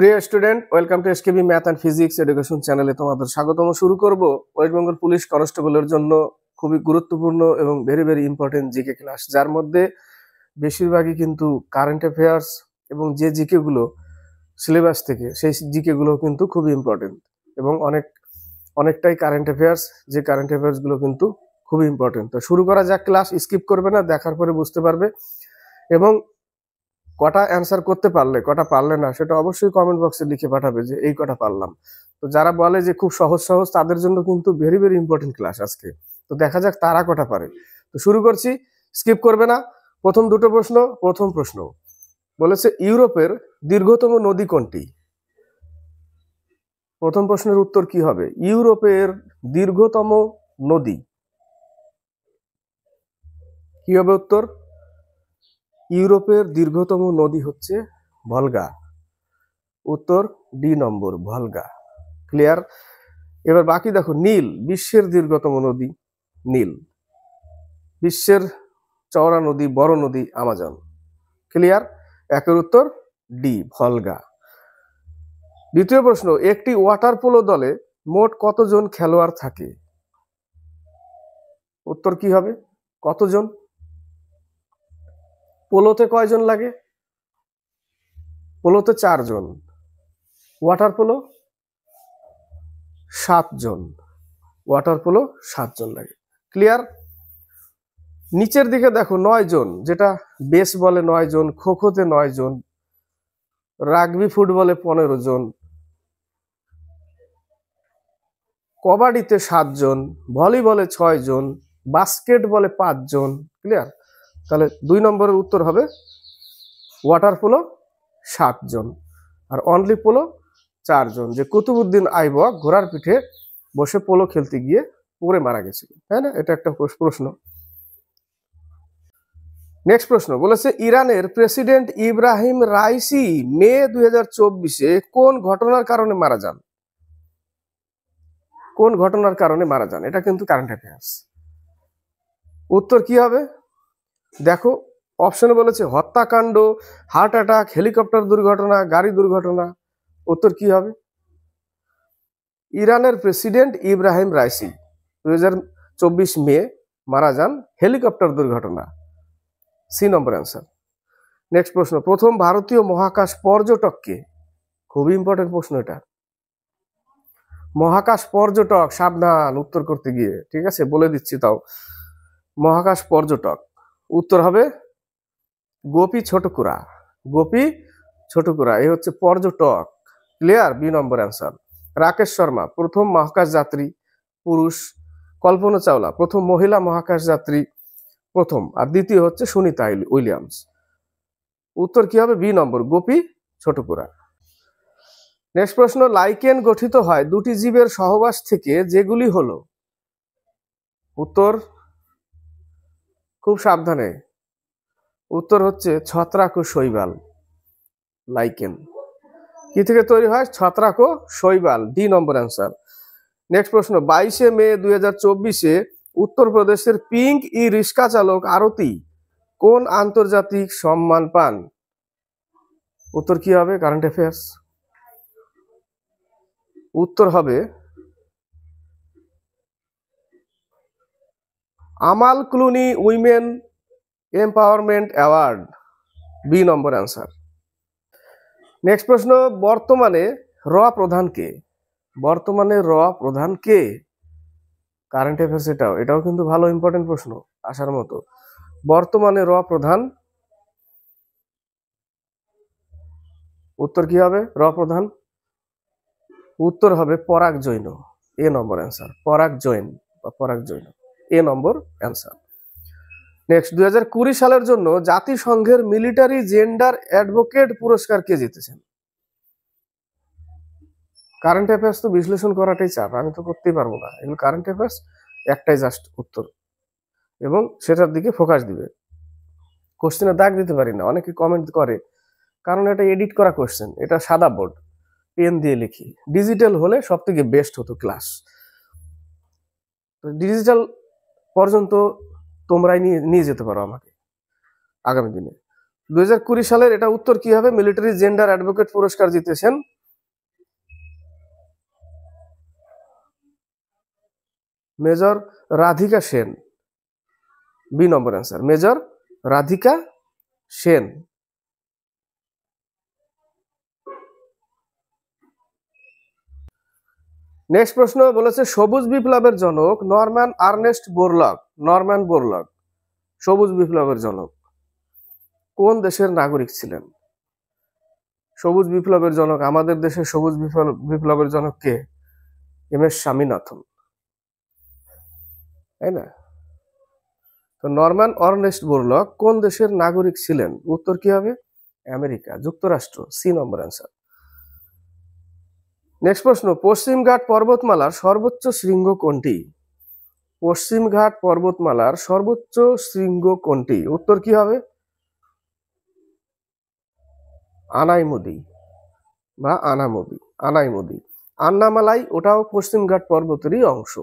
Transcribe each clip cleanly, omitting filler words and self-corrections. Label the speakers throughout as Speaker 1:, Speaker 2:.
Speaker 1: প্রিয় student, welcome to SKB math and physics education চ্যানেলে তোমাদের স্বাগতম। শুরু করব ওয়েস্ট বেঙ্গল পুলিশ কনস্টেবলের জন্য খুবই গুরুত্বপূর্ণ এবং very very important GK class, যার মধ্যে বেশিরভাগই কিন্তু কারেন্ট অ্যাফেয়ার্স এবং যে জিকে গুলো সিলেবাস থেকে, সেই জিকে গুলো কিন্তু খুবই ইম্পর্টেন্ট এবং অনেকটাই কারেন্ট অ্যাফেয়ার্স, যে কারেন্ট অ্যাফেয়ার্স গুলো কিন্তু খুবই ইম্পর্টেন্ট। তো শুরু করা যাক, ক্লাস স্কিপ করবে না, দেখার পরে বুঝতে পারবে এবং কটা অ্যান্সার করতে পারলে কটা পারলে না সেটা অবশ্যই কমেন্ট বক্সে লিখে পাঠাবে যে এই কটা পারলাম। তো যারা বলে যে খুব সহজ সহজ, তাদের জন্য কিন্তু ভেরি ভেরি ইম্পর্টেন্ট ক্লাস আজকে। তো দেখা যাক তারা কটা পারে। তো শুরু করছি, স্কিপ করবে না। প্রথম দুটো প্রশ্ন। প্রথম প্রশ্ন বলেছে ইউরোপের দীর্ঘতম নদী কোনটি? প্রথম প্রশ্নের উত্তর কি হবে? ইউরোপের দীর্ঘতম নদী কি হবে উত্তর? ইউরোপের দীর্ঘতম নদী হচ্ছে ভলগা। উত্তর ডি নম্বর, ভলগা। ক্লিয়ার? এবার বাকি দেখো, নীল বিশ্বের দীর্ঘতম নদী, নীল। বিশ্বের চওড়া নদী, বড় নদী আমাজন। ক্লিয়ার? একের উত্তর ডি, ভলগা। দ্বিতীয় প্রশ্ন, একটি ওয়াটার পোলো দলে মোট কতজন খেলোয়াড় থাকে? উত্তর কি হবে? কতজন? পোলোতে কয়জন লাগে? পোলোতে 4 জন। ওয়াটার পোলো 7 জন। ওয়াটার পোলো 7 জন লাগে। ক্লিয়ার? নিচের দিকে দেখো 9 জন, যেটা বেস বলে 9 জন, খোখোতে 9 জন, রাগবি ফুটবলে 15 জন, কবাডিতে 7 জন, ভলিবলে 6 জন, বাস্কেটবলে 5 জন। ক্লিয়ার? তাহলে 2 নম্বরের উত্তর হবে ওয়াটার পোলো 7 জন আর অনলি পোলো 4 জন, যে কুতুবুদ্দিন আইবক ঘোড়ার পিঠে বসে পোলো খেলতে গিয়ে পড়ে মারা গেছিল, তাই না? এটা একটা প্রশ্ন। নেক্সট প্রশ্ন বলেছে ইরানের প্রেসিডেন্ট ইব্রাহিম রাইসি মে 2024-এ কোন ঘটনার কারণে মারা যান? কোন ঘটনার কারণে মারা যান? এটা কিন্তু কারেন্ট অ্যাফেয়ার্স। উত্তর কি হবে? দেখো, অপশনে বলেছে হত্যাকাণ্ড, হার্ট অ্যাটাক, হেলিকপ্টার দুর্ঘটনা, গাড়ি দুর্ঘটনা। উত্তর কি হবে? ইরানের প্রেসিডেন্ট ইব্রাহিম রাইসি 2024 মে মারা যান হেলিকপ্টার দুর্ঘটনা। সি নম্বর অ্যান্সার। নেক্সট প্রশ্ন, প্রথম ভারতীয় মহাকাশ পর্যটককে? খুবই ইম্পর্টেন্ট প্রশ্ন এটা। মহাকাশ পর্যটক, সাবধান উত্তর করতে গিয়ে, ঠিক আছে? বলে দিচ্ছি তাও। মহাকাশ পর্যটক উত্তর হবে গোপী ছোটকুরা। গোপী ছোটকুরা এই হচ্ছে পর্যটক। Clear? B number answer. Rakesh Sharma প্রথম মহাকাশ যাত্রী, পুরুষ। কল্পনা চাওলা প্রথম মহিলা মহাকাশ যাত্রী, প্রথম। আর দ্বিতীয় হচ্ছে সুনিতা উইলিয়ামস। উত্তর কি হবে? বি নম্বর, গোপী ছোটকুরা। নেক্সট প্রশ্ন, লাইকেন গঠিত হয় দুটি জীবের সহবাস থেকে, যেগুলি হলো? উত্তর খুব সাবধানে, উত্তর হচ্ছে ছত্রাক ও শৈবাল। লাইকেন কি থেকে তৈরি হয়? ছত্রাক ও শৈবাল। ডি নম্বর অ্যান্সার। নেক্সট প্রশ্ন, 22 মে 2024-এ উত্তরপ্রদেশের পিঙ্ক ই রিক্সা চালক আরতি কোন আন্তর্জাতিক সম্মান পান? উত্তর কি হবে? Current affairs. উত্তর হবে Amal Clooney women empowerment award. B number answer. Next প্রশ্ন, বর্তমানে র প্রধান কে? বর্তমানে র প্রধান কে? কারেন্ট অ্যাফেয়ার্স এটাও কিন্তু ভালো ইম্পর্টেন্ট প্রশ্ন, আসার মতো। বর্তমানে র প্রধান, উত্তর কি হবে? র প্রধান উত্তর হবে পরাগ জৈন। এ নম্বর অ্যান্সার। পরাগ জৈন বা পরাগ জৈন, এ নম্বর অ্যান্সার। নেক্সট, 2020 সালের জন্য জাতিসংঘের মিলিটারি জেন্ডার অ্যাডভোকেট পুরস্কার কে জিতেছেন? কারেন্ট অ্যাফেয়ার্স তো বিশ্লেষণ করাটাই চাপ, আমি তো করতেই পারবো না। এগুলো কারেন্ট অ্যাফেয়ার্স, একটাই জাস্ট উত্তর এবং সেটার দিকে ফোকাস দিবে। কোশ্চেনে দাগ দিতে পারি না, অনেকে কমেন্ট করে, কারণ এটা এডিট করা কোশ্চেন, এটা সাদা বোর্ড, পেন দিয়ে লিখি। ডিজিটাল হলে সব থেকে বেস্ট হতো ক্লাস। ডিজিটাল পর্যন্ত তোমরাই নিয়ে যেতে পারো আমাকে আগামী দিনে। 2020 সালের এটা উত্তর কি হবে? মিলিটারি জেন্ডার অ্যাডভোকেট পুরস্কার জিতেছেন major Radhika Sen. B number answer, major Radhika Sen. Next প্রশ্ন বলেছে সবুজ বিপ্লবের জনক Norman Ernest Borlaug. Norman Borlaug সবুজ বিপ্লবের জনক কোন দেশের নাগরিক ছিলেন? সবুজ বিপ্লবের জনক, আমাদের দেশের সবুজ বিপ্লবের জনক কে? এম.এস. স্বামীনাথন, তাই না? তো নরম্যান আর্নেস্ট বোরলগ কোন দেশের নাগরিক ছিলেন? উত্তর কি হবে? আমেরিকা যুক্তরাষ্ট্র, সি নম্বর অ্যান্সার। নেক্সট প্রশ্ন পশ্চিমঘাট পর্বতমালার সর্বোচ্চ শৃঙ্গ কোনটি? পশ্চিমঘাট পর্বতমালার সর্বোচ্চ শৃঙ্গ কোনটি? উত্তর কি হবে? আনাইমুদি বা আনামুদি, আনাইমুদি। আন্নামালাই ওটাও পশ্চিমঘাট পর্বতেরই অংশ।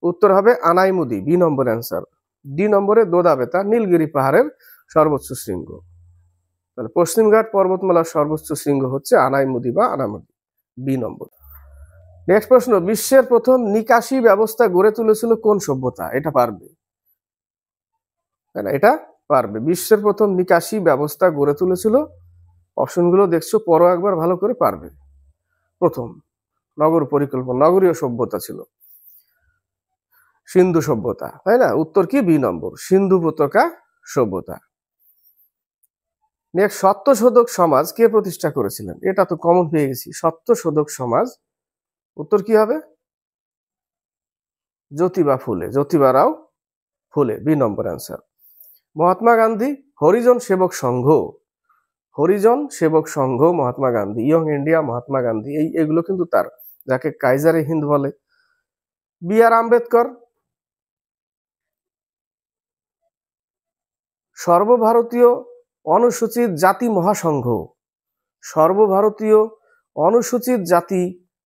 Speaker 1: উত্তর হবে Anamudi, B number answer. D নম্বরে দোদাবেতা নীলগিরি পাহাড়ের সর্বোচ্চ শৃঙ্গ। তাহলে পশ্চিমঘাট পর্বতমালার সর্বোচ্চ শৃঙ্গ হচ্ছে আনাইমুদি বা আনামুদি, বি নম্বর। নেক্সট প্রশ্ন বিশ্বের প্রথম নিকাশি ব্যবস্থা গড়ে তুলেছিল কোন সভ্যতা? এটা পারবে, তাই না? এটা পারবে। বিশ্বের প্রথম নিকাশি ব্যবস্থা গড়ে তুলেছিল, অপশনগুলো দেখছো, পড়ো একবার ভালো করে, পারবে। প্রথম নগর পরিকল্পনা, নগরীয় সভ্যতা ছিল সিন্ধু সভ্যতা, তাই না? উত্তর কি? বি নম্বর, সিন্ধু উপত্যকা সভ্যতা। নেক্সট সত্যশোধক সমাজ কে প্রতিষ্ঠা করেছিলেন? এটা তো কমন পেয়ে গেছি, সত্যশোধক সমাজ। উত্তর কি হবে? জ্যোতিবা ফুলে, জ্যোতিবা রাও ফুলে, B number answer. Mahatma Gandhi Harijan সেবক সংঘ, হরিজন সেবক সংঘ মহাত্মা গান্ধী, ইয়ং ইন্ডিয়া মহাত্মা গান্ধী, এগুলো কিন্তু তার, যাকে কাইজারে হিন্দ বলে। বি আর আম্বেদকর সর্বভারতীয় অনুসূচিত জাতি মহাসংঘ, সর্বভারতীয় অনুসূচিত জাতি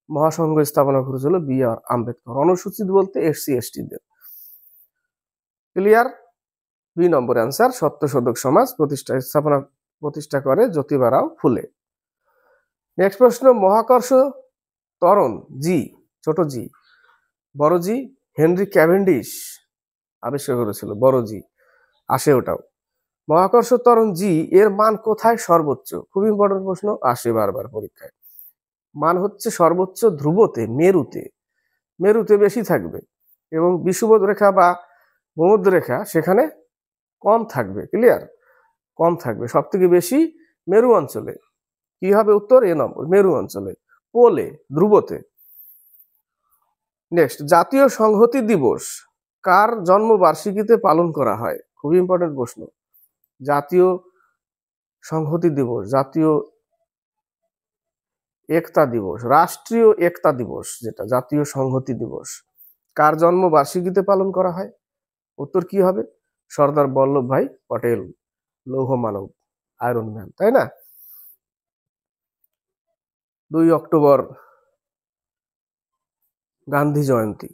Speaker 1: মহাসংঘ স্থাপনা করেছিল বি আর আম্বেদকর। অনুসূচিত বলতে SC এসটিদের। Clear? B number answer, Satyashodhak সমাজ প্রতিষ্ঠা করে জ্যোতিবা রাও ফুলে। নেক্সট প্রশ্ন মহাকর্ষ ত্বরণ জি, ছোট জি, বড় জি হেনরি ক্যাভেন্ডিশ আবিষ্কার করেছিল, বড় জি আসে ওটাও। মহাকর্ষ ত্বরণ জি এর মান কোথায় সর্বোচ্চ? খুব ইম্পর্টেন্ট প্রশ্ন, আসে বারবার পরীক্ষায়। মান হচ্ছে সর্বোচ্চ ধ্রুবতে, মেরুতে, মেরুতে বেশি থাকবে, এবং বিষুবৎ রেখা বা ভূমধ্য রেখা সেখানে কম থাকবে। ক্লিয়ার? কম থাকবে, সব থেকে বেশি মেরু অঞ্চলে। কি হবে উত্তর? এ নম্বর, মেরু অঞ্চলে, পোলে, ধ্রুবতে। নেক্সট জাতীয় সংহতি দিবস কার জন্মবার্ষিকীতে পালন করা হয়? খুবই ইম্পর্টেন্ট প্রশ্ন। জাতীয় সংহতি দিবস, জাতীয় একতা দিবস, রাষ্ট্রীয় একতা দিবস, যেটা জাতীয় সংহতি দিবস, কার জন্মবার্ষিকীতে পালন করা হয়? উত্তর কি হবে? সর্দার বল্লভ ভাই পটেল, লৌহ মানব, আয়রন ম্যান, তাই না? 2 অক্টোবর গান্ধী জয়ন্তী,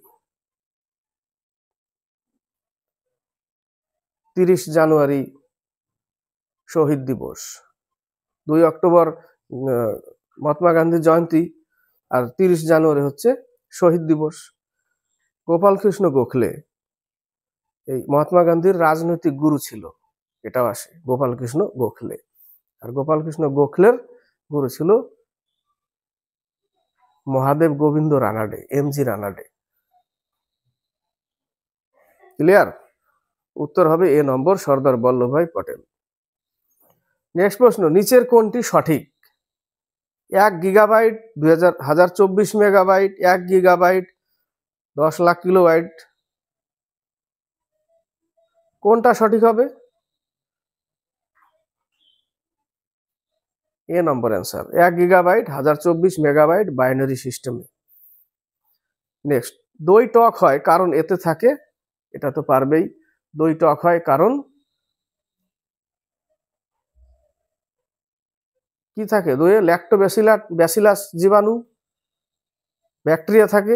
Speaker 1: 30 জানুয়ারি শহীদ দিবস। 2 অক্টোবর মহাত্মা গান্ধী জয়ন্তী, আর 30 জানুয়ারি হচ্ছে শহীদ দিবস। গোপাল কৃষ্ণ গোখলে এই মহাত্মা গান্ধীর রাজনৈতিক গুরু ছিল, এটাও আসে, গোপাল কৃষ্ণ গোখলে। আর গোপাল কৃষ্ণ গোখলের গুরু ছিল মহাদেব গোবিন্দ রানাডে, এমজি রানাডে। ক্লিয়ার? উত্তর হবে এ নম্বর, সর্দার বল্লভভাই পটেল। নেক্সট প্রশ্ন নিচের কোনটি সঠিক? 1 gigabyte 2024 megabyte, 1 gigabyte 10 lakh kilobyte, কোনটা সঠিক হবে? এ নম্বর অ্যান্সার, 1 গিগাবাইট 1024 মেগাবাইট বাইনারি সিস্টেমে। নেক্সট দই টক হয় কারণ এতে থাকে, এটা তো পারবেই, দই টক হয় কারণ কি থাকে দইয়ে? ল্যাক্টোব্যাসিলাস জীবাণু, ব্যাকটেরিয়া থাকে,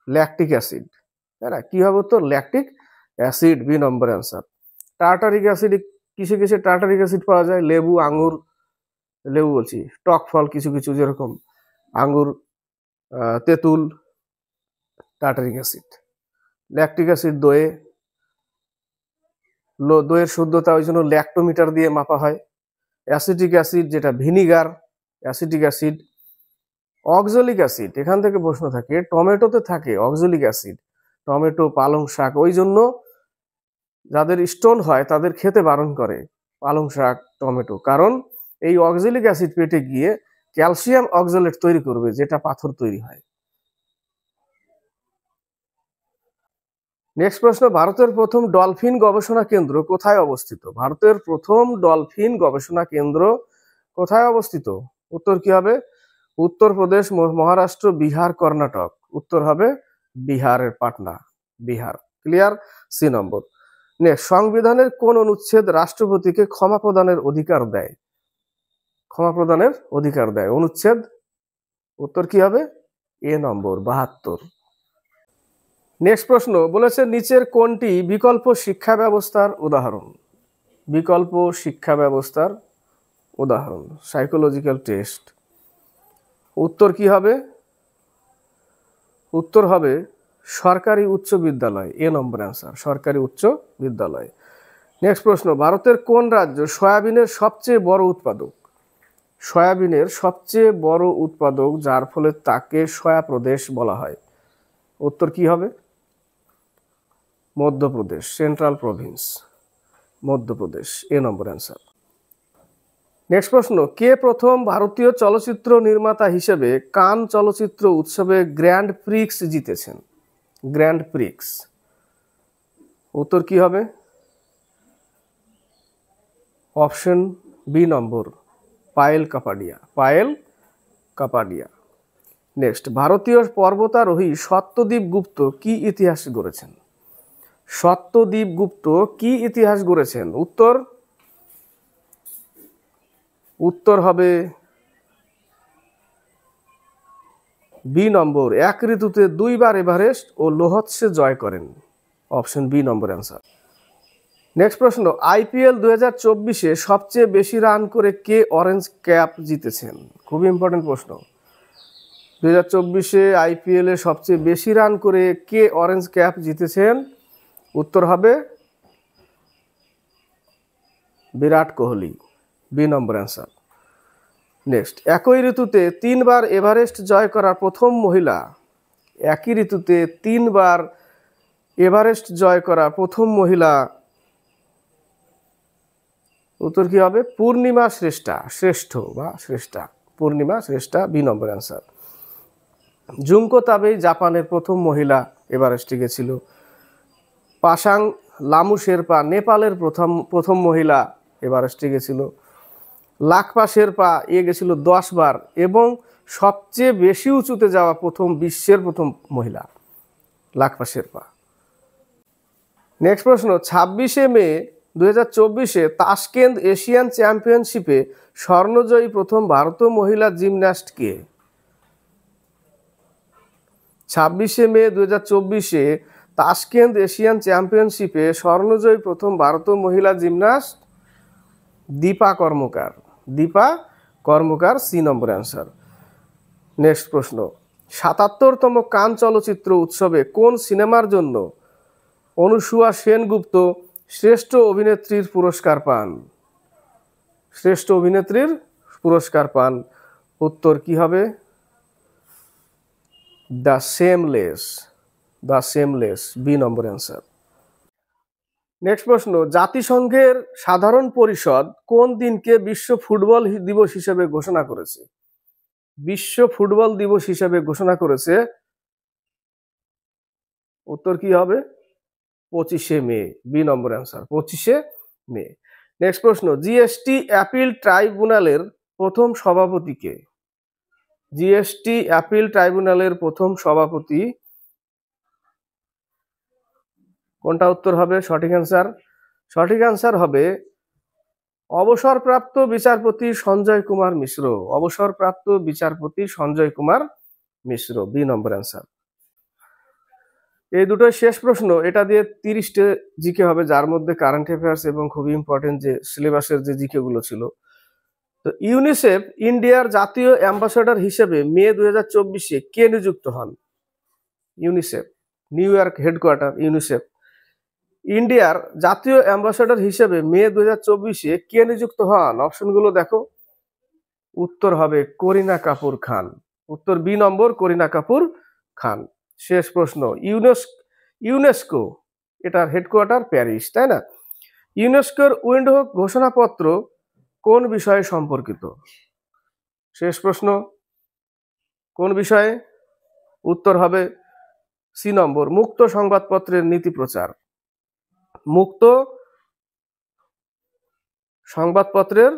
Speaker 1: ল্যাকটিক অ্যাসিড, তাই না? কি হবে তো? Lactic acid, B number answer. Tartaric acid কিসে কিসে টার্টারিক অ্যাসিড পাওয়া যায়? লেবু, আঙ্গুর, লেবু বলছি, টক ফল কিছু কিছু, যেরকম আঙ্গুর, তেঁতুল, টার্টারিক অ্যাসিড। ল্যাকটিক অ্যাসিড দইয়ে, দইয়ের শুদ্ধতা ওই জন্য ল্যাক্টোমিটার দিয়ে মাপা হয়। অ্যাসিটিক অ্যাসিড যেটা vinegar, acetic acid. Oxalic acid, এখান থেকে প্রশ্ন থাকে, টমেটোতে থাকে অক্সালিক অ্যাসিড, টমেটো, পালং শাক, ওই জন্য যাদের স্টোন হয় তাদের খেতে বারণ করে পালং শাক, টমেটো, কারণ এই অক্সালিক অ্যাসিড পেটে গিয়ে ক্যালসিয়াম অক্সালেট তৈরি করবে, যেটা পাথর তৈরি হয়। নেক্সট প্রশ্ন, ভারতের প্রথম ডলফিন গবেষণা কেন্দ্র কোথায় অবস্থিত? ভারতের প্রথম ডলফিন গবেষণা কেন্দ্র কোথায় অবস্থিত? উত্তর কি হবে? উত্তরপ্রদেশ, মহারাষ্ট্র, বিহার, কর্ণাটক। উত্তর হবে বিহারের পাটনা, বিহার। ক্লিয়ার? সি নম্বর। নেক্সট, সংবিধানের কোন অনুচ্ছেদ রাষ্ট্রপতিকে ক্ষমা প্রদানের অধিকার দেয়? ক্ষমা প্রদানের অধিকার দেয় অনুচ্ছেদ, উত্তর কি হবে? এ নম্বর, 72। নেক্সট প্রশ্ন বলেছে, নিচের কোনটি বিকল্প শিক্ষা ব্যবস্থার উদাহরণ? বিকল্প শিক্ষা ব্যবস্থার উদাহরণ, সাইকোলজিক্যাল টেস্ট। উত্তর কি হবে? উত্তর হবে সরকারি উচ্চ বিদ্যালয়, এ নম্বর অ্যান্সার, সরকারি উচ্চ বিদ্যালয়। নেক্সট প্রশ্ন, ভারতের কোন রাজ্য সয়াবিনের সবচেয়ে বড় উৎপাদক? সয়াবিনের সবচেয়ে বড় উৎপাদক, যার ফলে তাকে সয়া প্রদেশ বলা হয়। উত্তর কি হবে? মধ্যপ্রদেশ, সেন্ট্রাল প্রভিন্স, মধ্যপ্রদেশ, এ নম্বর অ্যান্সার। নেক্সট প্রশ্ন, কে প্রথম ভারতীয় চলচ্চিত্র নির্মাতা হিসেবে কান চলচ্চিত্র উৎসবে গ্র্যান্ড প্রিক্স জিতেছেন? গ্র্যান্ড প্রিক্স, উত্তর কি হবে? অপশন বি নম্বর, পায়েল কাপাডিয়া, পায়েল কাপাডিয়া। নেক্সট, ভারতীয় পর্বতারোহী সত্যদ্বীপ গুপ্ত কি ইতিহাস গড়েছেন? সত্যদ্বীপ গুপ্ত কি ইতিহাস গড়েছেন? উত্তর, উত্তর হবে বি নম্বর, এক ঋতুতে 2 বার এভারেস্ট ও লোহৎসে জয় করেন। Option B number answer. Next প্রশ্ন, আইপিএল 2024-এ সবচেয়ে বেশি রান করে কে অরেঞ্জ ক্যাপ জিতেছেন? খুবই ইম্পর্টেন্ট প্রশ্ন। 2024-এ আইপিএলে সবচেয়ে বেশি রান করে কে অরেঞ্জ ক্যাপ জিতেছেন? উত্তর হবে Virat Kohli, B number answer. Next, একই ঋতুতে 3 বার এভারেস্ট জয় করা প্রথম মহিলা, একই ঋতুতে 3 বার এভারেস্ট জয় করা প্রথম মহিলা, উত্তর কি হবে? পূর্ণিমা শ্রেষ্ঠা, শ্রেষ্ঠ বা শ্রেষ্ঠা, পূর্ণিমা শ্রেষ্ঠা, বি নম্বর অ্যান্সার। জুঙ্কো তাবেই জাপানের প্রথম মহিলা এভারেস্টে গেছিল। পাসাং লামু শেরপা নেপালের প্রথম মহিলা এভারেস্টে গেছিল। লাকপা শেরপা গেছিল 10 বার, এবং সবচেয়ে বেশি উঁচুতে যাওয়া বিশ্বের প্রথম মহিলা লাকপা শেরপা। নেক্সট প্রশ্ন, 26শে মে 2024-এ তাশকেন্দ এশিয়ান চ্যাম্পিয়নশিপে স্বর্ণজয়ী প্রথম ভারতীয় মহিলা জিমন্যাস্ট কে? 26শে মে 2024-এ তাশকেন্দ এশিয়ান চ্যাম্পিয়নশিপে স্বর্ণজয়ী প্রথম ভারতীয় মহিলা জিমন্যাস্ট দীপা কর্মকার, দীপা কর্মকার, সি নম্বর অ্যান্সার। নেক্সট প্রশ্ন, 77তম কান চলচ্চিত্র উৎসবে কোন সিনেমার জন্য অনুসুয়া সেনগুপ্ত শ্রেষ্ঠ অভিনেত্রীর পুরস্কার পান? শ্রেষ্ঠ অভিনেত্রীর পুরস্কার পান, উত্তর কি হবে? The seamless, the seamless, B number answer. Next প্রশ্ন, জাতিসংঘের সাধারণ পরিষদ কোন দিনকে বিশ্ব ফুটবল দিবস হিসেবে ঘোষণা করেছে? বিশ্ব ফুটবল দিবস হিসেবে ঘোষণা করেছে, উত্তর কি হবে? 25শে মে, বি নম্বর অ্যান্সার, 25শে মে। নেক্সট প্রশ্ন, জিএসটি অ্যাপিল ট্রাইব্যুনালের প্রথম সভাপতি কে? জিএসটি অ্যাপিল ট্রাইব্যুনালের প্রথম সভাপতি কোনটা উত্তর হবে? সঠিক অ্যান্সার, সঠিক অ্যান্সার হবে অবসরপ্রাপ্ত বিচারপতি সঞ্জয় কুমার মিশ্র, অবসরপ্রাপ্ত বিচারপতি সঞ্জয় কুমার মিশ্র, বি নম্বর অ্যান্সার। এই দুটোই শেষ প্রশ্ন, এটা দিয়ে 30টে জিকে হবে, যার মধ্যে কারেন্ট অ্যাফেয়ার্স এবং খুবই ইম্পর্টেন্ট যে সিলেবাসের যে জিকে গুলো ছিল। তো ইউনিসেফ ইন্ডিয়ার জাতীয় অ্যাম্বাসেডর হিসেবে মে 2024-এ কে নিযুক্ত হন? UNICEF, new York headquarter UNICEF. ইন্ডিয়ার জাতীয় অ্যাম্বাসেডর হিসেবে মে 2024-এ কে নিযুক্ত হন? অপশনগুলো দেখো। উত্তর হবে করিনা কাপুর খান। উত্তর বি নম্বর, করিনা কাপুর খান। শেষ প্রশ্ন, ইউনেস্কো এটার হেডকোয়ার্টার প্যারিস, তাই না? ইউনেস্কোর উইন্ডহোক ঘোষণাপত্র কোন বিষয়ে সম্পর্কিত? শেষ প্রশ্ন, কোন বিষয়ে? উত্তর হবে সি নম্বর, মুক্ত সংবাদপত্রের নীতি প্রচার। মুক্ত সংবাদপত্রের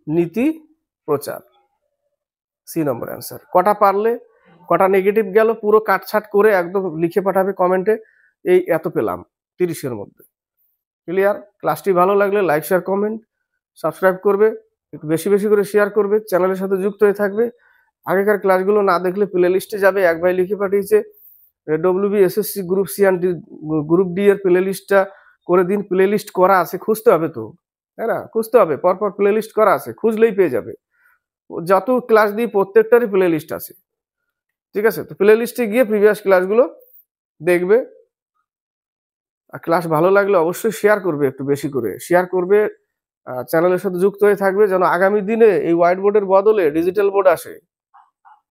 Speaker 1: নীতি প্রচার, সি নম্বর অ্যান্সার। কটা পারলে, কটা নেগেটিভ গেল, পুরো কাটছাট করে একদম লিখে পাঠাবে কমেন্টে, এই এত পেলাম 30-এর মধ্যে। ক্লিয়ার? ক্লাসটি ভালো লাগলে লাইক শেয়ার কমেন্ট সাবস্ক্রাইব করবে, একটু বেশি বেশি করে শেয়ার করবে, চ্যানেলের সাথে যুক্ত হয়ে থাকবে। আগেকার ক্লাসগুলো না দেখলে প্লে লিস্টে যাবে, এক ভাই লিখে পাঠিয়েছে WBSSC group C and group D এর প্লে লিস্টটা করে দিন। প্লে লিস্ট করা আছে, খুঁজতে হবে তো, তাই না? খুঁজতে হবে, পরপর প্লে লিস্ট করা আছে, খুঁজলেই পেয়ে যাবে। যত ক্লাস দিই প্রত্যেকটারই প্লে লিস্ট আছে, ঠিক আছে? তো প্লে লিস্টে গিয়ে প্রিভিয়াস ক্লাসগুলো দেখবে। আর ক্লাস ভালো লাগলে অবশ্যই শেয়ার করবে, একটু বেশি করে শেয়ার করবে, চ্যানেলের সাথে যুক্ত হয়ে থাকবে, যেন আগামী দিনে এই হোয়াইট বোর্ডের বদলে ডিজিটাল বোর্ড আসে।